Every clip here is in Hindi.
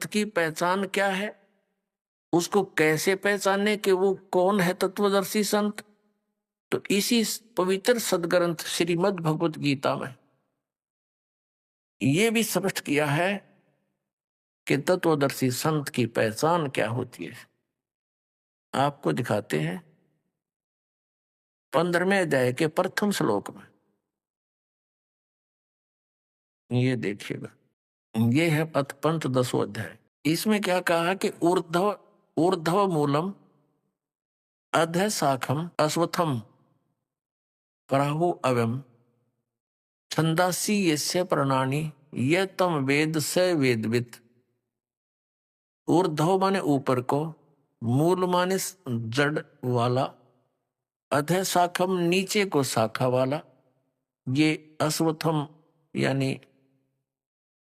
संत की पहचान क्या है, उसको कैसे पहचाने कि वो कौन है तत्वदर्शी संत। तो इसी पवित्र सदग्रंथ श्रीमद् भगवत गीता में ये भी स्पष्ट किया है कि तत्वदर्शी संत की पहचान क्या होती है। आपको दिखाते हैं 15वें अध्याय के प्रथम श्लोक में। ये देखिएगा, ये है पथपंथ 10वां अध्याय। इसमें क्या कहा कि ऊर्ध्व ऊर्ध्व मूलम अधः शाखम अश्वत्थम प्राहु अवम छंदासी यस्य प्रणानी ये तम वेद स वेदवित। ऊर्ध्व माने ऊपर को, मूल माने जड़ वाला, अधः शाखम नीचे को शाखा वाला। ये अश्वत्थम यानी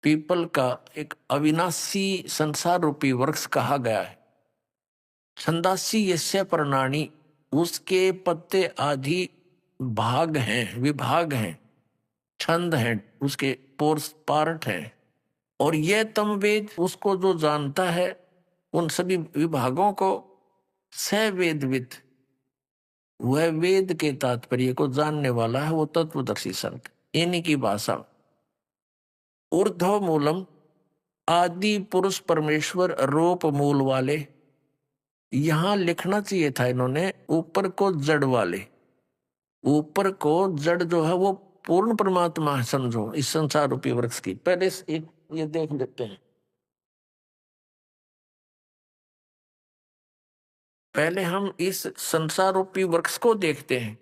पीपल का एक अविनाशी संसार रूपी वृक्ष कहा गया है। छंदासी यस्य प्रणानी, उसके पत्ते आदि भाग हैं, विभाग हैं, छंद हैं, उसके पोर्स पार्ट हैं। और यह तम वेद, उसको जो जानता है उन सभी विभागों को, स वेदविद, वह वेद के तात्पर्य को जानने वाला है, वो तत्वदर्शी संत। इन्हीं की भाषा ऊर्ध्व मूलम, आदि पुरुष परमेश्वर रूप मूल वाले। यहां लिखना चाहिए था इन्होंने ऊपर को जड़ वाले। ऊपर को जड़ जो है वो पूर्ण परमात्मा है, समझो इस संसार रूपी वृक्ष की। पहले एक ये देख लेते हैं। पहले हम इस संसार रूपी वृक्ष को देखते हैं।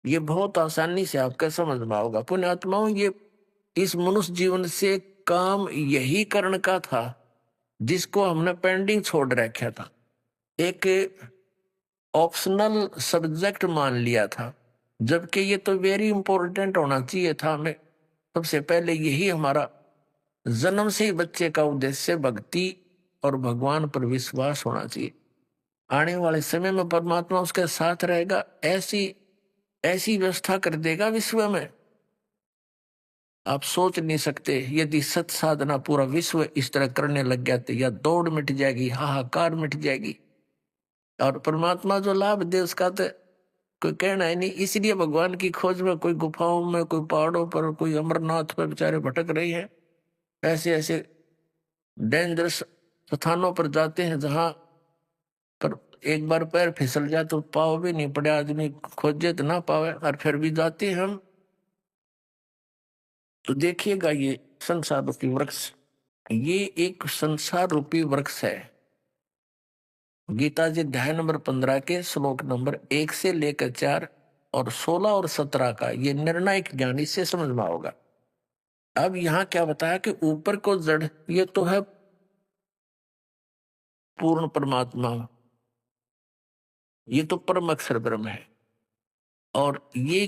ये बहुत आसानी से आपका समझ में आओगा। पुण्यात्माओं, ये इस मनुष्य जीवन से काम यही करने का था जिसको हमने पेंडिंग छोड़ रखा था, एक ऑप्शनल सब्जेक्ट मान लिया था, जबकि ये तो वेरी इंपॉर्टेंट होना चाहिए था। हमें सबसे पहले यही हमारा जन्म से ही बच्चे का उद्देश्य भक्ति और भगवान पर विश्वास होना चाहिए। आने वाले समय में परमात्मा उसके साथ रहेगा, ऐसी ऐसी व्यवस्था कर देगा विश्व में, आप सोच नहीं सकते। यदि सत साधना पूरा विश्व इस तरह करने लग गया तो या दौड़ मिट जाएगी, हाहाकार मिट जाएगी। और परमात्मा जो लाभ दे उसका तो कोई कहना ही नहीं। इसलिए भगवान की खोज में कोई गुफाओं में, कोई पहाड़ों पर, कोई अमरनाथ पर बेचारे भटक रहे हैं। ऐसे ऐसे डेंजरस स्थानों पर जाते हैं जहां पर एक बार पैर फिसल जाए तो पाव भी नहीं पड़े, आदमी खोजे तो ना पावे, और फिर भी जाते हैं हम। तो देखिएगा, ये संसार रूपी वृक्ष, ये एक संसार रूपी वृक्ष है। गीता जी अध्याय नंबर 15 के श्लोक नंबर 1 से लेकर 4 और 16 और 17 का ये निर्णायक ज्ञान इससे समझ में होगा। अब यहां क्या बताया कि ऊपर को जड़, ये तो है पूर्ण परमात्मा, ये तो परम अक्षर ब्रह्म है। और ये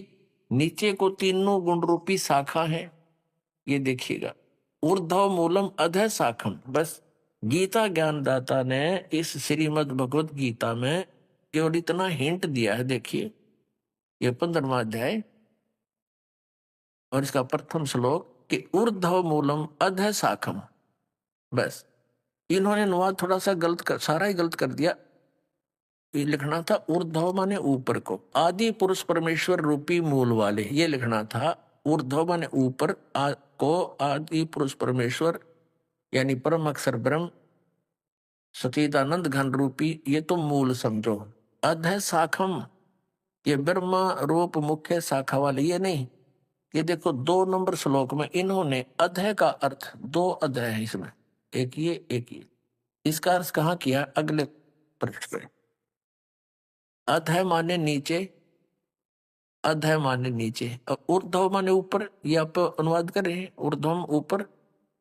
नीचे को तीनों गुण रूपी शाखा है। ये देखिएगा, ऊर्ध्व मूलम अधः शाखम। बस गीता ज्ञानदाता ने इस श्रीमद् भगवत गीता में केवल इतना हिंट दिया है। देखिए, ये 15वां अध्याय और इसका प्रथम श्लोक कि ऊर्ध्व मूलम अधः शाखम। बस इन्होंने अनुवाद थोड़ा सा सारा ही गलत कर दिया। ये लिखना था ऊर्ध्व माने ऊपर को, आदि पुरुष परमेश्वर रूपी मूल वाले, ये लिखना था। ऊर्ध्व माने ऊपर को, आदि पुरुष परमेश्वर यानी परम अक्षर ब्रह्म सचिदानंद घन रूपी, ये तो मूल समझो। अधः शाखम, ये ब्रह्मा रूप मुख्य शाखा वाले, ये नहीं। ये देखो 2 नंबर श्लोक में इन्होंने अधः का अर्थ, 2 अधः है इसमें, एक ये एक ये। इसका अर्थ कहाँ किया, अगले पृष्ठ पे। अधः माने नीचे, अधः माने नीचे, और ऊर्ध्व माने ऊपर। ये आप अनुवाद कर रहे हैं, ऊर्ध्वम ऊपर,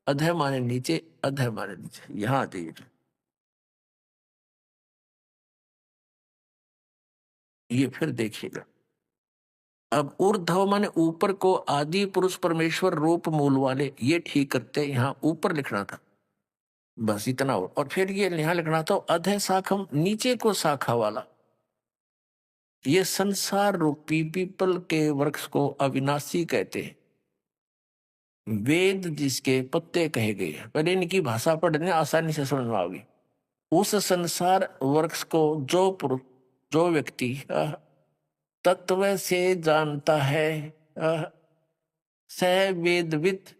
अधः माने नीचे, अधः माने नीचे। यहां देखिए, ये फिर देखिएगा। अब ऊर्ध्व माने ऊपर को, आदि पुरुष परमेश्वर रूप मूल वाले, ये ठीक करते यहाँ ऊपर लिखना था, बस इतना हो। और फिर ये यहाँ लिखना था अधः शाखम, नीचे को शाखा वाला। ये संसार रूपी पीपल के वृक्ष को अविनाशी कहते हैं। वेद जिसके पत्ते कहे गए हैं, पर इनकी भाषा पढ़ने आसानी से समझ में आओगी। उस संसार वृक्ष को जो पुरुष, जो व्यक्ति तत्व से जानता है, स वेदविद,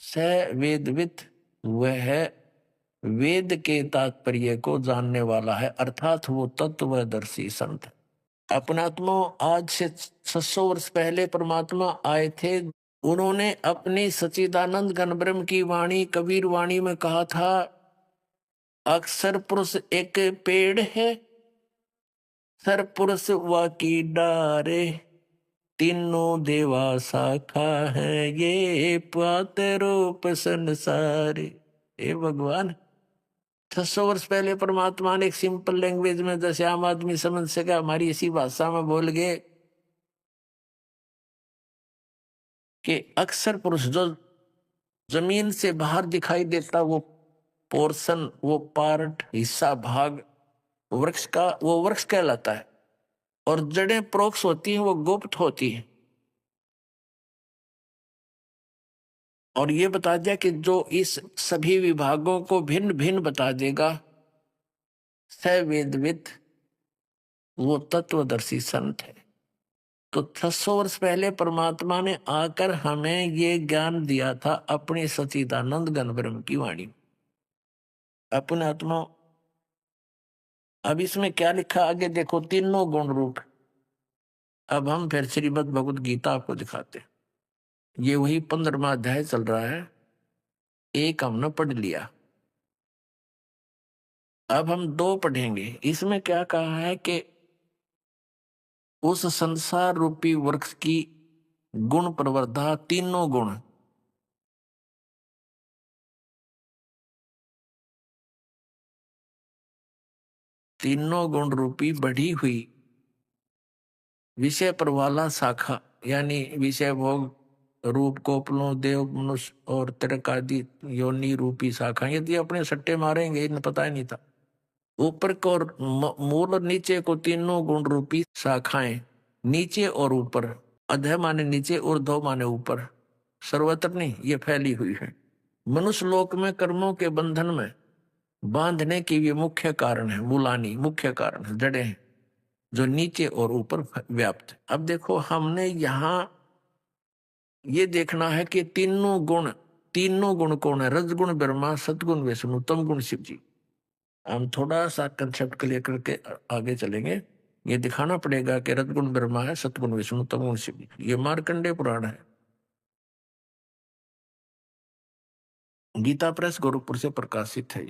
स वेदविद, वह वेद के तात्पर्य को जानने वाला है, अर्थात वो तत्वदर्शी संत है। अपनात्मा आज से 600 वर्ष पहले परमात्मा आए थे। उन्होंने अपनी सच्चिदानंद घन ब्रह्म की वाणी कबीर वाणी में कहा था, अक्षर पुरुष एक पेड़ है, सर पुरुष वा की डारे, तीनों देवा शाखा है, ये पात रूप संसारे। हे भगवान, 600 वर्ष पहले परमात्मा ने एक सिंपल लैंग्वेज में जैसे आम आदमी समझ सका, हमारी इसी भाषा में बोल गए कि अक्षर पुरुष जो जमीन से बाहर दिखाई देता, वो पोर्शन, वो पार्ट, हिस्सा, भाग वृक्ष का, वो वृक्ष कहलाता है। और जड़ें प्रोक्ष होती हैं, वो गुप्त होती हैं। और ये बता दिया कि जो इस सभी विभागों को भिन्न भिन्न बता देगा, स वेदविद, वो तत्वदर्शी संत है। तो 600 वर्ष पहले परमात्मा ने आकर हमें ये ज्ञान दिया था अपनी सच्चिदानंद घन ब्रह्म की वाणी। अपने आत्मा, अब इसमें क्या लिखा आगे देखो, तीनों गुण रूप। अब हम फिर श्रीमद् भगवत गीता आपको दिखाते हैं। ये वही 15वां अध्याय चल रहा है, एक हमने पढ़ लिया, अब हम 2 पढ़ेंगे। इसमें क्या कहा है कि उस संसार रूपी वृक्ष की गुण प्रवर्धा, तीनों गुण, तीनों गुण रूपी बढ़ी हुई विषय प्रवाला शाखा, यानी विषय भोग रूप कोपलों देव मनुष्य और तिरक आदि योनि रूपी शाखा, यदि अपने सट्टे मारेंगे इन्हें पता ही नहीं था। ऊपर को और मूल और नीचे को तीनों गुण रूपी शाखाएं, नीचे और ऊपर, अधः माने नीचे, ऊर्ध्व माने ऊपर, सर्वत्र नहीं, ये फैली हुई है। मनुष्य लोक में कर्मों के बंधन में बांधने की ये मुख्य कारण है, मूलानी मुख्य कारण है, जड़ें हैं जो नीचे और ऊपर व्याप्त है। अब देखो, हमने यहां ये देखना है कि तीनों गुण कौन है? रजगुण ब्रह्मा, सतगुण विष्णु, तम गुण शिव जी। हम थोड़ा सा कंसेप्ट क्लियर करके आगे चलेंगे। ये दिखाना पड़ेगा कि रजगुण ब्रह्मा है, सतगुण विष्णु, तम गुण शिव जी। ये मार्कंडेय पुराण है, गीता प्रेस गोरखपुर से प्रकाशित है।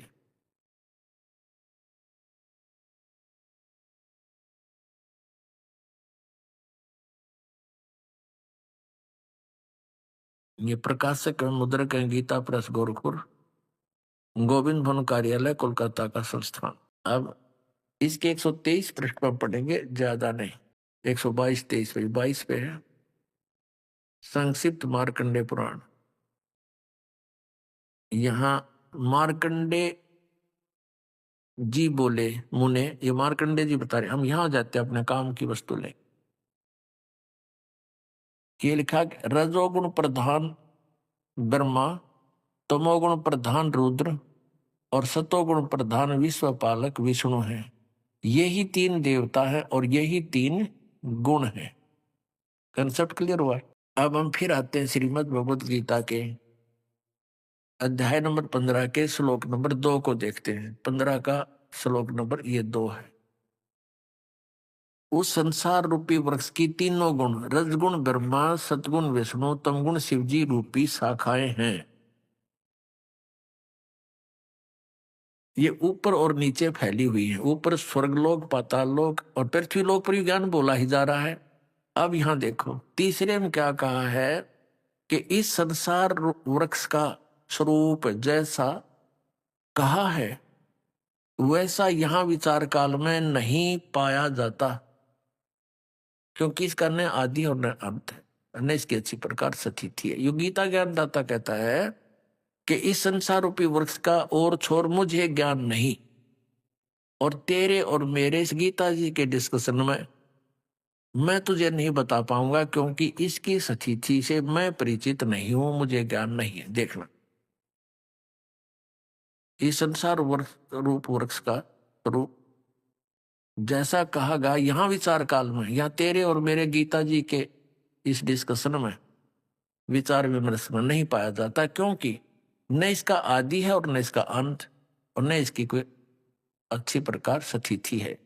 ये प्रकाशक मुद्रक है, गीता प्रेस गोरखपुर, गोविंद भवन कार्यालय, कोलकाता का संस्थान। अब इसके 123 पृष्ठ पर पढ़ेंगे, ज्यादा नहीं। 122 23 पे, 22 पे है संक्षिप्त मार्कंडे पुराण। यहाँ मार्कंडे जी बोले, मुने, ये मार्कंडे जी बता रहे, हम यहां जाते हैं अपने काम की वस्तु ले। ये लिखा रजोगुण प्रधान ब्रह्मा, तमोगुण प्रधान रुद्र और सतोगुण प्रधान विश्वपालक विष्णु है। यही 3 देवता है और यही 3 गुण है। कंसेप्ट क्लियर हुआ? अब हम फिर आते हैं श्रीमद् भगवत गीता के अध्याय नंबर 15 के श्लोक नंबर 2 को देखते हैं। 15 का श्लोक नंबर ये 2 है। उस संसार रूपी वृक्ष की तीनों गुण, रजगुण ब्रह्मा, सतगुण विष्णु, तमगुण शिवजी रूपी शाखाएं हैं। ये ऊपर और नीचे फैली हुई है। ऊपर स्वर्गलोक, पाताललोक और पृथ्वीलोक पर ज्ञान बोला ही जा रहा है। अब यहां देखो, तीसरे में क्या कहा है कि इस संसार वृक्ष का स्वरूप जैसा कहा है वैसा यहां विचार काल में नहीं पाया जाता, क्योंकि इसका न आदि और न अंत है, न इसकी अच्छी प्रकार स्थिति है। यो गीता ज्ञानदाता कहता है कि इस संसार रूपी वृक्ष का और छोर मुझे ज्ञान नहीं। और तेरे और मेरे इस गीता जी के डिस्कशन में मैं तुझे नहीं बता पाऊंगा क्योंकि इसकी स्थिति से मैं परिचित नहीं हूं, मुझे ज्ञान नहीं है। देखना, इस संसार रूप वृक्ष का रूप जैसा कहा गया यहाँ विचार काल में, यहाँ तेरे और मेरे गीता जी के इस डिस्कशन में विचार विमर्श में नहीं पाया जाता, क्योंकि न इसका आदि है और न इसका अंत, और न इसकी कोई अच्छी प्रकार स्थिति है।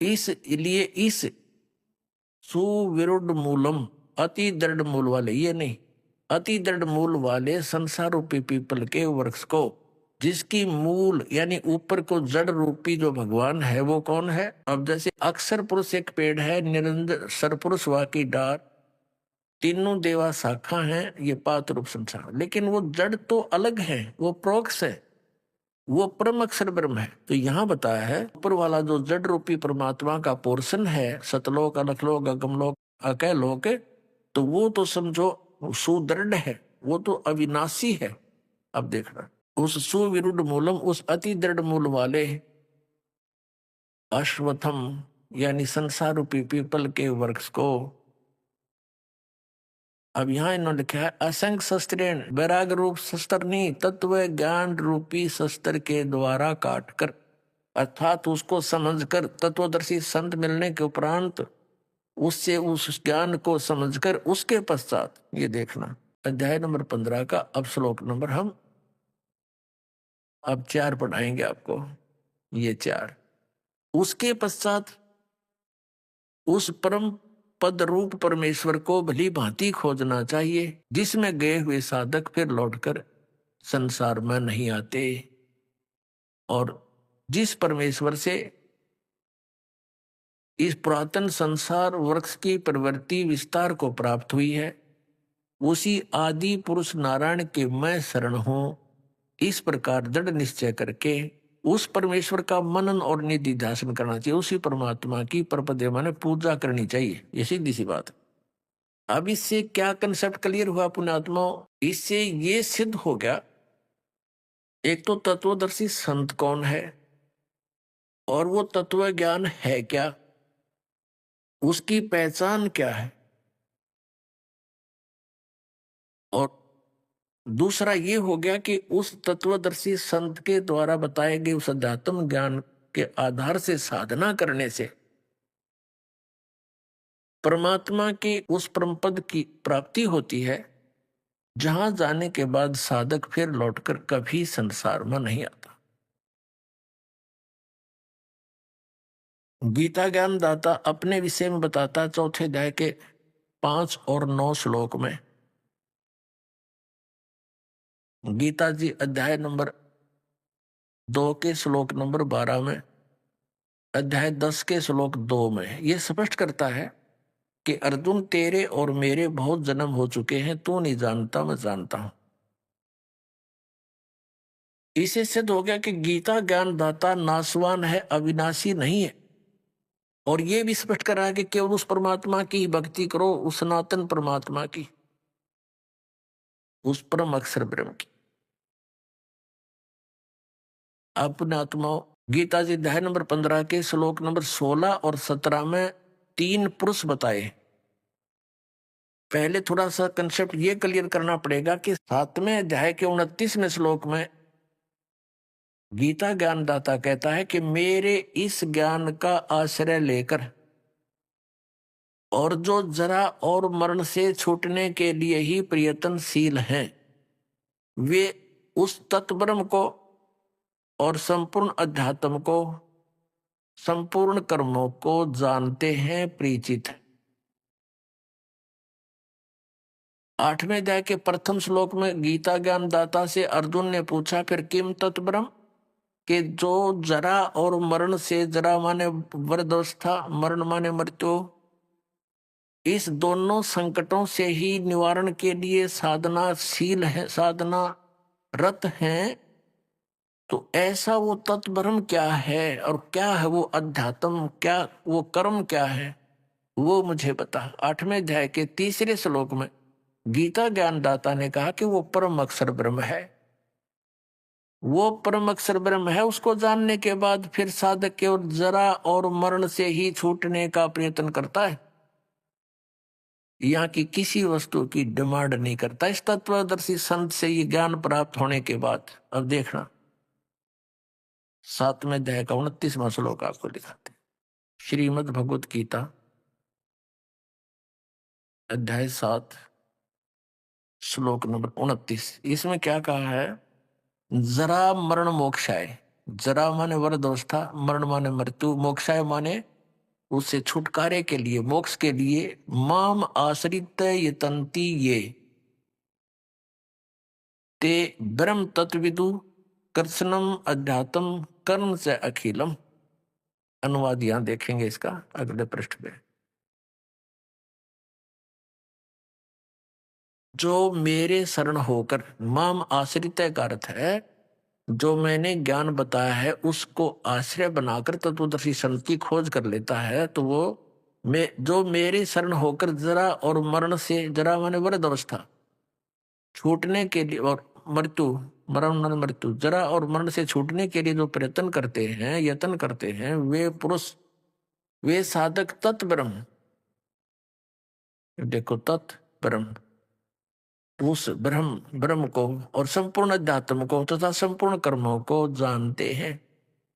इसलिए इस सुविरुद्ध मूलम, अति दृढ़ मूल वाले, ये नहीं, अति दृढ़ मूल वाले संसार रूपी पीपल के वृक्ष को, जिसकी मूल यानी ऊपर को जड़ रूपी जो भगवान है, वो कौन है? अब जैसे अक्षर पुरुष एक पेड़ है, निरंतर सरपुरुष वा की डार, तीनों देवा शाखा हैं, ये पात रूप संसार, लेकिन वो जड़ तो अलग है, वो प्रोक्ष है, वो परम अक्षर ब्रह्म है। तो यहाँ बताया है ऊपर वाला जो जड़ रूपी परमात्मा का पोर्शन है, सतलोक अलखलोक अगमलोक अकैलोक, तो वो तो समझो सुदृढ़ है, वो तो अविनाशी है। अब देखना, उस सुविरुद्ध मूलम, उस अति दृढ़ मूल वाले अश्वत्थम यानी संसार रूपी पीपल के वृक्ष को, अब यहां इन्होंने लिखा है असंख्य शस्त्रेण, वैराग रूप शस्त्र नहीं, तत्व ज्ञान रूपी शस्त्र के द्वारा काटकर, अर्थात उसको समझकर, तत्वदर्शी संत मिलने के उपरांत उससे उस ज्ञान को समझकर उसके पश्चात, ये देखना अध्याय नंबर 15 का अब श्लोक नंबर हम अब 4 पढ़ाएंगे आपको, ये 4। उसके पश्चात उस परम पद रूप परमेश्वर को भली भांति खोजना चाहिए, जिसमें गए हुए साधक फिर लौटकर संसार में नहीं आते, और जिस परमेश्वर से इस पुरातन संसार वृक्ष की प्रवृत्ति विस्तार को प्राप्त हुई है, उसी आदि पुरुष नारायण के मैं शरण हूं, इस प्रकार दृढ़ निश्चय करके उस परमेश्वर का मनन और निधि ध्यान करना चाहिए, उसी परमात्मा की परपदे माने पूजा करनी चाहिए। ये सीधी सी बात है। अब इससे क्या कंसेप्ट क्लियर हुआ पुण्यात्मा? इससे ये सिद्ध हो गया, एक तो तत्वदर्शी संत कौन है और वो तत्व ज्ञान है क्या, उसकी पहचान क्या है, और दूसरा ये हो गया कि उस तत्वदर्शी संत के द्वारा बताए गए उस अध्यात्म ज्ञान के आधार से साधना करने से परमात्मा के उस परम पद की प्राप्ति होती है, जहां जाने के बाद साधक फिर लौटकर कभी संसार में नहीं आता। गीता ज्ञान दाता अपने विषय में बताता चौथे अध्याय के 5 और 9 श्लोक में, गीता जी अध्याय नंबर 2 के श्लोक नंबर 12 में, अध्याय 10 के श्लोक 2 में ये स्पष्ट करता है कि अर्जुन तेरे और मेरे बहुत जन्म हो चुके हैं, तू नहीं जानता, मैं जानता हूं। इसे सिद्ध हो गया कि गीता ज्ञान दाता नासवान है, अविनाशी नहीं है, और ये भी स्पष्ट करा है कि केवल उस परमात्मा की भक्ति करो, उस सनातन परमात्मा की, उस परम अक्षर ब्रह्म की। अपने आत्माओं, गीता जी अध्याय नंबर 15 के श्लोक नंबर 16 और 17 में 3 पुरुष बताए। पहले थोड़ा सा कंसेप्ट ये क्लियर करना पड़ेगा कि 7वें अध्याय के 29वें श्लोक में गीता ज्ञानदाता कहता है कि मेरे इस ज्ञान का आश्रय लेकर और जो जरा और मरण से छूटने के लिए ही प्रयत्नशील हैं, वे उस तत्ब्रह्म को और संपूर्ण अध्यात्म को, संपूर्ण कर्मों को जानते हैं, परिचित हैं। 8वें अध्याय के प्रथम श्लोक में गीता ज्ञानदाता से अर्जुन ने पूछा, फिर किम तत्ब्रह्म, कि जो जरा और मरण से, जरा माने वृद्धावस्था, मरण माने मृत्यु, इस दोनों संकटों से ही निवारण के लिए साधनाशील है, साधना रत हैं, तो ऐसा वो तत्ब्रह्म क्या है और क्या है वो अध्यात्म, क्या वो कर्म क्या है, वो मुझे बता। 8वें अध्याय के 3 श्लोक में गीता ज्ञानदाता ने कहा कि वो परम अक्षर ब्रह्म है। वो परम अक्षर ब्रह्म है, उसको जानने के बाद फिर साधक केवल जरा और मरण से ही छूटने का प्रयत्न करता है, यहाँ की किसी वस्तु की डिमांड नहीं करता। इस तत्वदर्शी संत से ये ज्ञान प्राप्त होने के बाद अब देखना 7वें अध्याय का 29वां श्लोक आपको दिखाते हैं। श्रीमद् भगवत गीता अध्याय 7 श्लोक नंबर 29। इसमें क्या कहा है? जरा मरण मोक्षाय। जरा माने वरद अवस्था, मरण माने मृत्यु, मोक्षाय माने उससे छुटकारे के लिए, मोक्ष के लिए। माम आश्रित यतन्ति ये ते ब्रह्म तत्विदु कृष्णम अध्यात्म कर्म से अखिलम। अनुवाद यहां देखेंगे इसका अगले पृष्ठ पे। जो मेरे शरण होकर, माम आश्रित का अर्थ है जो मैंने ज्ञान बताया है उसको आश्रय बनाकर तत्वदर्शी संत की खोज कर लेता है, तो वो जो मेरे शरण होकर जरा और मरण से, जरा माने वृद्ध अवस्था, छूटने के लिए, और मृत्यु, मरण माने मृत्यु, जरा और मरण से छूटने के लिए जो प्रयत्न करते हैं, यत्न करते हैं, वे पुरुष, वे साधक तत्ब्रह्म, देखो तत्ब्रह्म, उस ब्रह्म ब्रह्म को और संपूर्ण अध्यात्म को तथा संपूर्ण कर्मों को जानते हैं।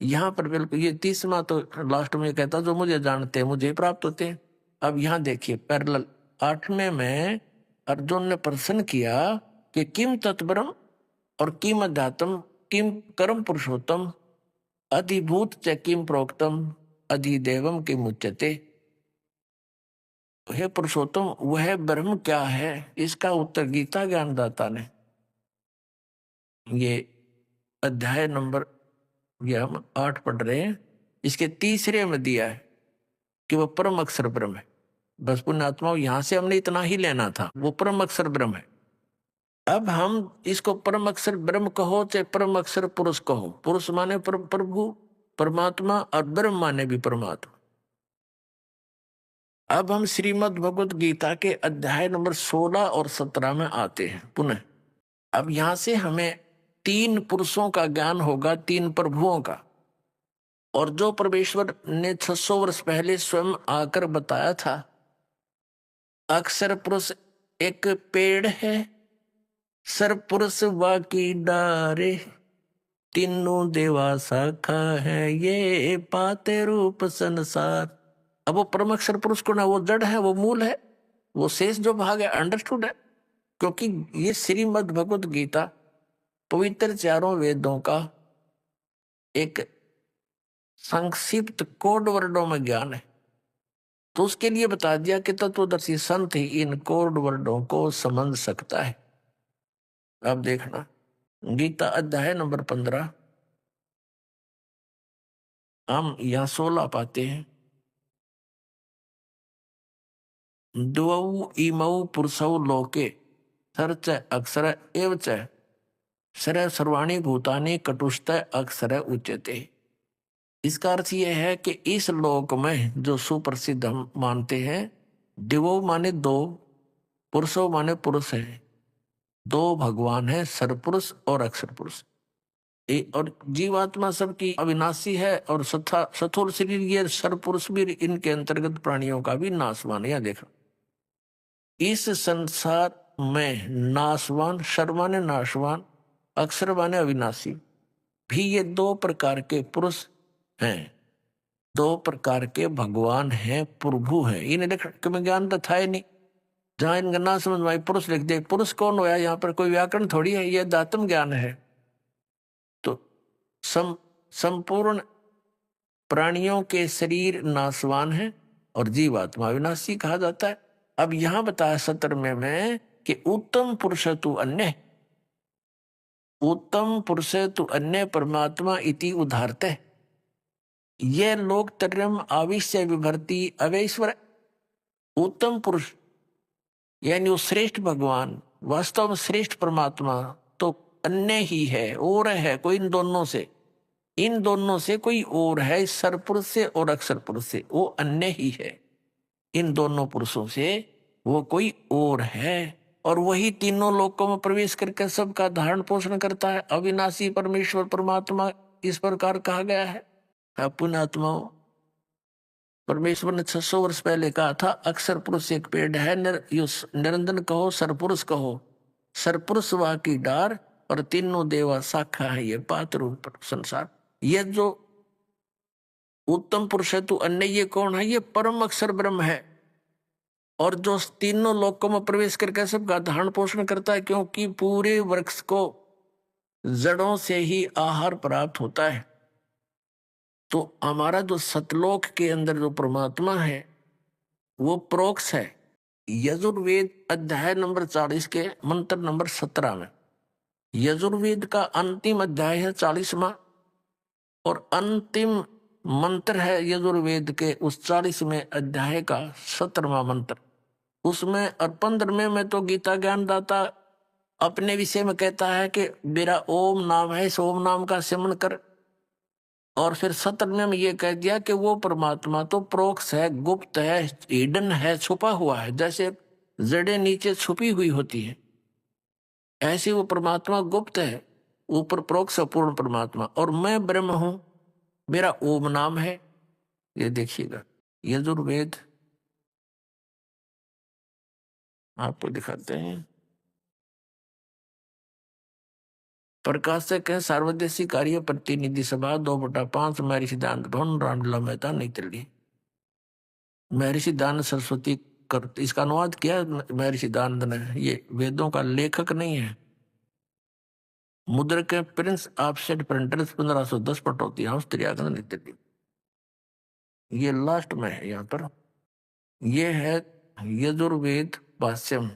यहाँ पर बिल्कुल ये 30वां तो लास्ट में कहता जो मुझे जानते हैं मुझे प्राप्त होते हैं। अब यहाँ देखिए पैरेलल 8वें में अर्जुन ने प्रश्न किया कि किम तत्ब्रह्म और किम अध्यात्म किम कर्म पुरुषोत्तम अधिभूत च किम प्रोक्तम अधिदेवम किम उच्यते। हे पुरुषोत्तम वह ब्रह्म क्या है, इसका उत्तर गीता ज्ञानदाता ने ये अध्याय नंबर, ये हम 8 पढ़ रहे हैं, इसके 3रे में दिया है कि वह परम अक्षर ब्रह्म है। बस पुण्यात्माओं यहां से हमने इतना ही लेना था, वो परम अक्षर ब्रह्म है। अब हम इसको परम अक्षर ब्रह्म कहो चाहे परम अक्षर पुरुष कहो, पुरुष माने प्रभु परमात्मा और ब्रह्म माने भी परमात्मा। अब हम श्रीमद् भगवत गीता के अध्याय नंबर 16 और 17 में आते हैं पुनः। अब यहां से हमें 3 पुरुषों का ज्ञान होगा, 3 प्रभुओं का। और जो परमेश्वर ने 600 वर्ष पहले स्वयं आकर बताया था, अक्षर पुरुष एक पेड़ है, सर पुरुष वाकी डारे, तीनों देवा शाखा है, ये पाते रूप संसार। अब वो परम अक्षर पुरुष को ना, वो जड़ है, वो मूल है, वो शेष जो भाग है अंडरस्टूड है। क्योंकि ये श्रीमद् भगवत गीता पवित्र 4 वेदों का एक संक्षिप्त कोड वर्डों में ज्ञान है, तो उसके लिए बता दिया कि तत्वदर्शी संत ही इन कोड वर्डों को समझ सकता है। अब देखना गीता अध्याय नंबर 15 हम यहां 16 पाते हैं। द्वौ इमौ पुरुषौ लोके सर्च अक्षर एव च सर्वाणि भूतानि कटुष्ट अक्षर उच्यते। इसका अर्थ यह है कि इस लोक में जो सुप्रसिद्ध हम मानते हैं, दिवो माने 2, पुरुषो माने पुरुष है, 2 भगवान है, सरपुरुष और अक्षर पुरुष। और जीवात्मा सबकी अविनाशी है, और स्थूल शरीर ये सरपुरुष भी इनके अंतर्गत प्राणियों का भी नाशवान। या देखो इस संसार में नाशवान, शर्माने नाशवान, अक्षर माने अविनाशी भी ये 2 प्रकार के पुरुष हैं, 2 प्रकार के भगवान हैं, प्रभु हैं। इन्हें देख में ज्ञान तो था ही नहीं, जहां इनका ना समझ में आई पुरुष लिख दे। पुरुष कौन होया? यहाँ पर कोई व्याकरण थोड़ी है, यह दातम ज्ञान है। तो संपूर्ण प्राणियों के शरीर नाशवान है और जीवात्मा अविनाशी कहा जाता है। अब यहां बताया 17वें में कि उत्तम पुरुष तु अन्य, उत्तम पुरुष तु अन्य परमात्मा इति उदाहरते। ये लोक त्रयम् आविश्य विभर्ति अवैश्वर। उत्तम पुरुष यानी वो श्रेष्ठ भगवान, वास्तव में श्रेष्ठ परमात्मा तो अन्य ही है, और है कोई इन दोनों से कोई और है, सरपुरुष से और अक्षर पुरुष से, वो अन्य ही है। इन दोनों पुरुषों से वो कोई और है। और वही तीनों लोकों में प्रवेश करके सबका धारण पोषण करता है। अविनाशी परमेश्वर परमात्मा इस प्रकार कहा गया है। पुण्यात्माओं, परमेश्वर ने 600 वर्ष पहले कहा था अक्षर पुरुष एक पेड़ है, निरंजन कहो सरपुरुष कहो, सरपुरुष वह की डार और तीनों देवा शाखा है ये पात्र रूप संसार। ये जो उत्तम पुरुष है तू अन्य, ये कौन है? ये परम अक्षर ब्रह्म है और जो तीनों लोकों में प्रवेश करके सबका धारण पोषण करता है, क्योंकि पूरे वृक्ष को जड़ों से ही आहार प्राप्त होता है। तो हमारा जो सतलोक के अंदर जो परमात्मा है वो प्रोक्ष है। यजुर्वेद अध्याय नंबर 40 के मंत्र नंबर 17 में, यजुर्वेद का अंतिम अध्याय है 40वां और अंतिम मंत्र है यजुर्वेद के उस 40वें अध्याय का 17वां मंत्र। उसमें और 15वें में तो गीता ज्ञानदाता अपने विषय में कहता है कि मेरा ओम नाम है, इस ओम नाम का सिमरन कर। और फिर 17वें में ये कह दिया कि वो परमात्मा तो प्रोक्ष है, गुप्त है, हिडन है, छुपा हुआ है। जैसे जड़ें नीचे छुपी हुई होती है, ऐसे वो परमात्मा गुप्त है, ऊपर प्रोक्ष पूर्ण परमात्मा। और मैं ब्रह्म हूं, मेरा ओम नाम है। ये देखिएगा यजुर्वेद आपको दिखाते हैं। प्रकाशक है सार्वदेशी कार्य प्रतिनिधि सभा 2/5 महर्षि दान भवन रामलीला मेहता नई दिल्ली। महर्षि दान सरस्वती कर इसका अनुवाद किया महर्षि दानंद ने। ये वेदों का लेखक नहीं है। मुद्रक है Prince offset printers 1510 Pataudi house त्रियागन नई दिल्ली। ये लास्ट में है यहाँ पर। ये है यजुर्वेद भाष्यम।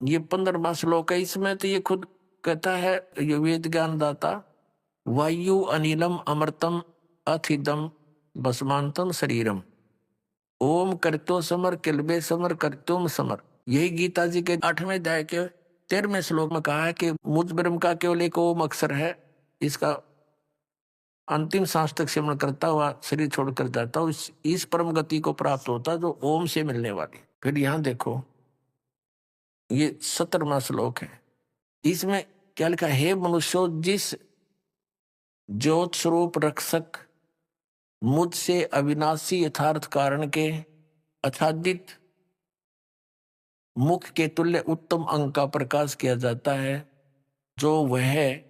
ये 15वां श्लोक है। इसमें तो ये खुद कहता है ये वेद ज्ञान दाता, वायु अनिलम अमृतम अथिदम भस्मांतम शरीरम ओम करतो समर किलबे समर करतुम समर। यही गीता जी के 8वें अध्याय के 13वें श्लोक में कहा है कि मुझ ब्रह्म का केवल एक ओम अक्षर है, इसका अंतिम सांस तक सिमरण करता हुआ शरीर छोड़कर जाता हूँ, इस परम गति को प्राप्त होता जो ओम से मिलने वाली। फिर यहाँ देखो ये 17वां श्लोक है। इसमें क्या लिखा? हे मनुष्यों, जिस ज्योत स्वरूप रक्षक मुझसे अविनाशी यथार्थ कारण के आच्छादित मुख के तुल्य उत्तम अंग का प्रकाश किया जाता है, जो वह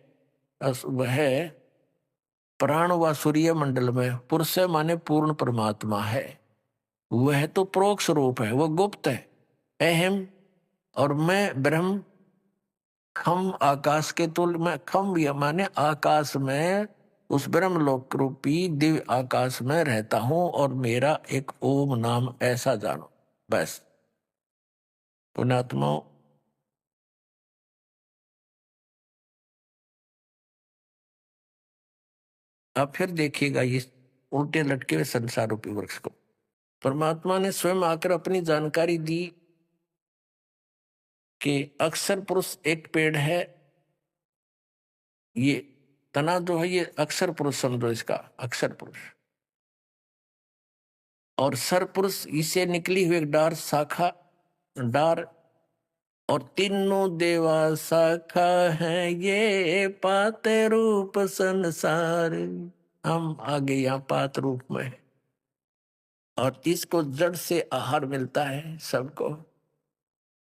प्राण व सूर्य मंडल में पुरुष माने पूर्ण परमात्मा है। वह तो प्रोक्ष रूप है, वह गुप्त है, अहम और मैं ब्रह्म खम आकाश के तुल्य में, खम माने आकाश में, उस ब्रह्म लोक रूपी दिव्य आकाश में रहता हूं और मेरा एक ओम नाम ऐसा जानो। बस पुण्यात्माओं, अब फिर देखिएगा ये उल्टे लटके हुए संसार रूपी वृक्ष को परमात्मा ने स्वयं आकर अपनी जानकारी दी कि अक्षर पुरुष एक पेड़ है। ये तना जो है ये अक्षर पुरुष समझो, इसका अक्षर पुरुष। और सर पुरुष इसे निकली हुई एक डार शाखा, डार और तीनों देवा शाखा है ये पाते रूप संसार। हम आगे यहाँ पात रूप में है और इसको जड़ से आहार मिलता है सबको।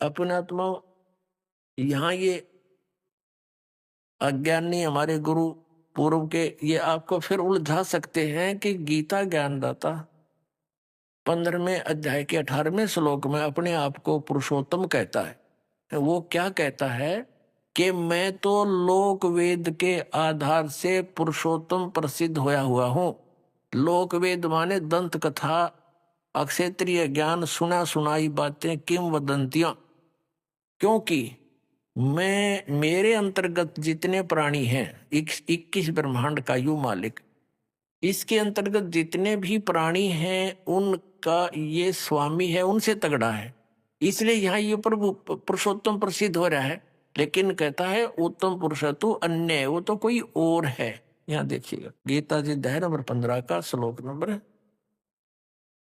अपने आत्मा यहाँ ये अज्ञानी हमारे गुरु पूर्व के ये आपको फिर उलझा सकते हैं कि गीता ज्ञानदाता 15वें अध्याय के 18वें श्लोक में अपने आप को पुरुषोत्तम कहता है। वो क्या कहता है कि मैं तो लोक वेद के आधार से पुरुषोत्तम प्रसिद्ध होया हुआ हूं। लोक वेद माने दंत कथा, अक्षेत्रीय ज्ञान, सुना सुनाई बातें, किंवदंतियां। क्योंकि मैं, मेरे अंतर्गत जितने प्राणी हैं, 21 ब्रह्मांड का यू मालिक, इसके अंतर्गत जितने भी प्राणी हैं उनका ये स्वामी है, उनसे तगड़ा है। इसलिए यहाँ ये प्रभु पुरुषोत्तम प्रसिद्ध हो रहा है। लेकिन कहता है उत्तम पुरुष तो अन्य है, वो तो कोई और है। यहाँ देखिएगा गीता जी अध्याय नंबर 15 का श्लोक नंबर,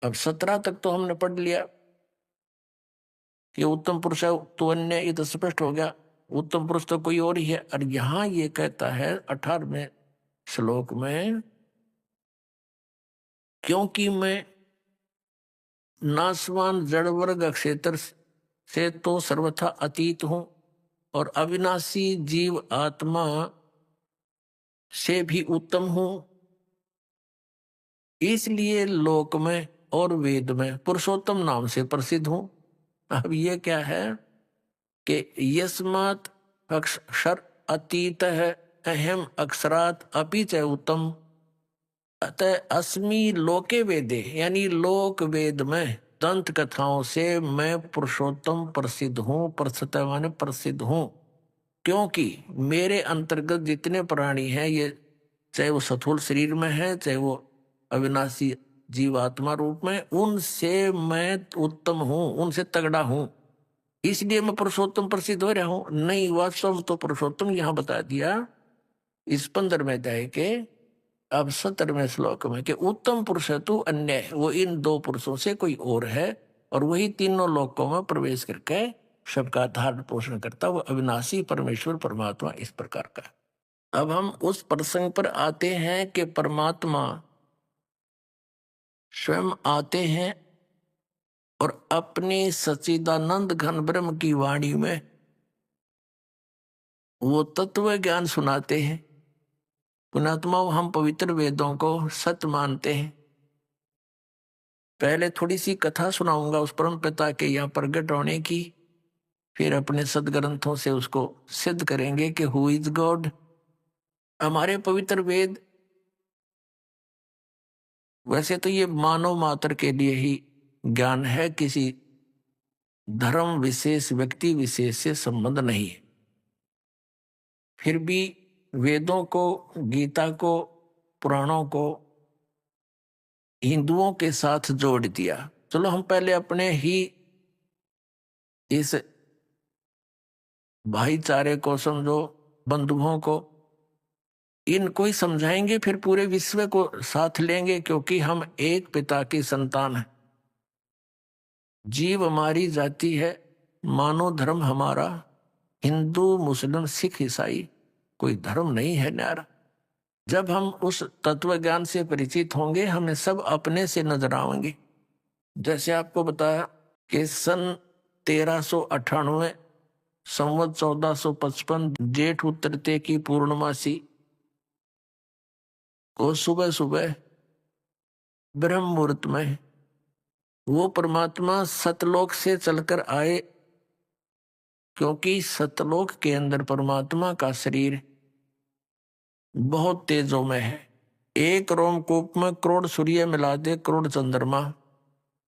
अब 17 तक तो हमने पढ़ लिया। कि उत्तम पुरुष है तो अन्य, ये तो स्पष्ट हो गया, उत्तम पुरुष तो कोई और ही है। और यहां ये कहता है 18वें श्लोक में, क्योंकि मैं नासवान जड़ वर्ग क्षेत्र से तो सर्वथा अतीत हूं और अविनाशी जीव आत्मा से भी उत्तम हूं, इसलिए लोक में और वेद में पुरुषोत्तम नाम से प्रसिद्ध हूं। अब ये क्या है कि यस्मात् अक्षर अतीत है अहम अक्षरात अपि च उत्तम, अतः अस्मि लोके वेदे, यानी लोक वेद में दंत कथाओं से मैं पुरुषोत्तम प्रसिद्ध हूँ। प्रसिद्ध माने प्रसिद्ध हूँ, क्योंकि मेरे अंतर्गत जितने प्राणी हैं, ये चाहे वो स्थूल शरीर में है चाहे वो अविनाशी जीवात्मा रूप में, उनसे मैं उत्तम हूँ, उनसे तगड़ा हूँ, इसलिए मैं पुरुषोत्तम प्रसिद्ध हो रहा हूँ। नहीं, वास्तव तो पुरुषोत्तम यहाँ बता दिया इस 15वें अध्याय के अब 17वें श्लोक में कि उत्तम पुरुष है तू अन्य है, वो इन दो पुरुषों से कोई और है, और वही तीनों लोकों में प्रवेश करके सबका धारण पोषण करता, वो अविनाशी परमेश्वर परमात्मा इस प्रकार का। अब हम उस प्रसंग पर आते हैं कि परमात्मा स्वयं आते हैं और अपने सच्चिदानंद घन ब्रह्म की वाणी में वो तत्व ज्ञान सुनाते हैं। पुणात्मा हम पवित्र वेदों को सत्य मानते हैं। पहले थोड़ी सी कथा सुनाऊंगा उस परम पिता के यहाँ प्रकट होने की, फिर अपने सदग्रंथों से उसको सिद्ध करेंगे कि हु इज गॉड। हमारे पवित्र वेद वैसे तो ये मानव मात्र के लिए ही ज्ञान है, किसी धर्म विशेष व्यक्ति विशेष से संबंध नहीं है। फिर भी वेदों को, गीता को, पुराणों को हिंदुओं के साथ जोड़ दिया। चलो हम पहले अपने ही इस भाईचारे को समझो, बंधुओं को, इनको ही समझाएंगे, फिर पूरे विश्व को साथ लेंगे, क्योंकि हम एक पिता की संतान हैं। जीव हमारी जाति है, मानो धर्म हमारा हिंदू मुस्लिम सिख ईसाई कोई धर्म नहीं है न्यारा। जब हम उस तत्व ज्ञान से परिचित होंगे, हमें सब अपने से नजर आएंगे। जैसे आपको बताया कि सन 1398 संवत 1455 जेठ उतरते की पूर्णमासी को सुबह सुबह ब्रह्म मुहूर्त में वो परमात्मा सतलोक से चलकर आए, क्योंकि सतलोक के अंदर परमात्मा का शरीर बहुत तेजोमय है। एक रोमकूप में करोड़ सूर्य मिला दे, करोड़ चंद्रमा,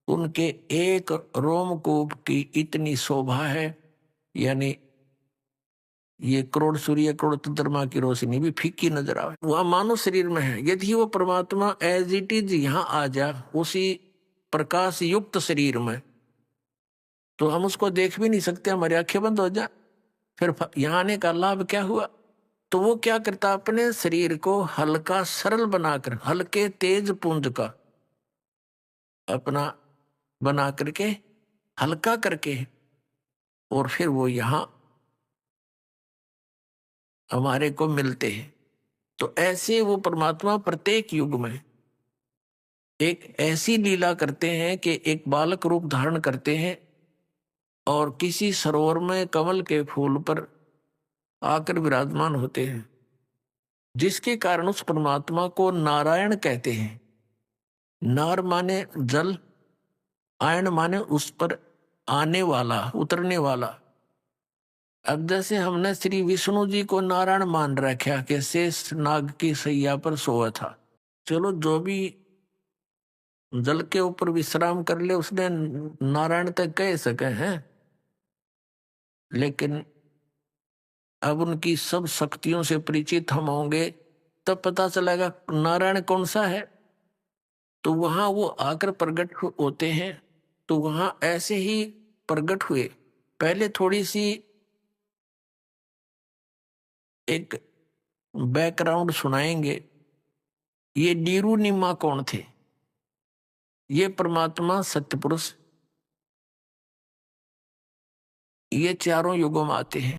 उनके एक रोमकूप की इतनी शोभा है, यानी ये करोड़ सूर्य करोड़ चंद्रमा की रोशनी भी फीकी नजर आवे, वह मानव शरीर में है। यदि वो परमात्मा एज इट इज यहाँ आ जाए उसी प्रकाश युक्त शरीर में, तो हम उसको देख भी नहीं सकते, हमारी आंखें बंद हो जाए। फिर यहाँ आने का लाभ क्या हुआ? तो वो क्या करता, अपने शरीर को हल्का सरल बनाकर, हल्के तेज पुंज का अपना बना करके हल्का करके, और फिर वो यहाँ हमारे को मिलते हैं। तो ऐसे वो परमात्मा प्रत्येक युग में एक ऐसी लीला करते हैं कि एक बालक रूप धारण करते हैं और किसी सरोवर में कमल के फूल पर आकर विराजमान होते हैं, जिसके कारण उस परमात्मा को नारायण कहते हैं। नार माने जल, आयन माने उस पर आने वाला, उतरने वाला। अब जैसे हमने श्री विष्णु जी को नारायण मान रखा कि शेष नाग की सैया पर सोया था। चलो, जो भी जल के ऊपर विश्राम कर ले उसने नारायण तक कह सके हैं, लेकिन अब उनकी सब शक्तियों से परिचित हम होंगे तब पता चलेगा नारायण कौन सा है। तो वहां वो आकर प्रकट होते हैं। तो वहां ऐसे ही प्रकट हुए। पहले थोड़ी सी एक बैकग्राउंड सुनाएंगे। ये नीरू निम्मा कौन थे? ये परमात्मा सत्यपुरुष ये चारों युगों में आते हैं।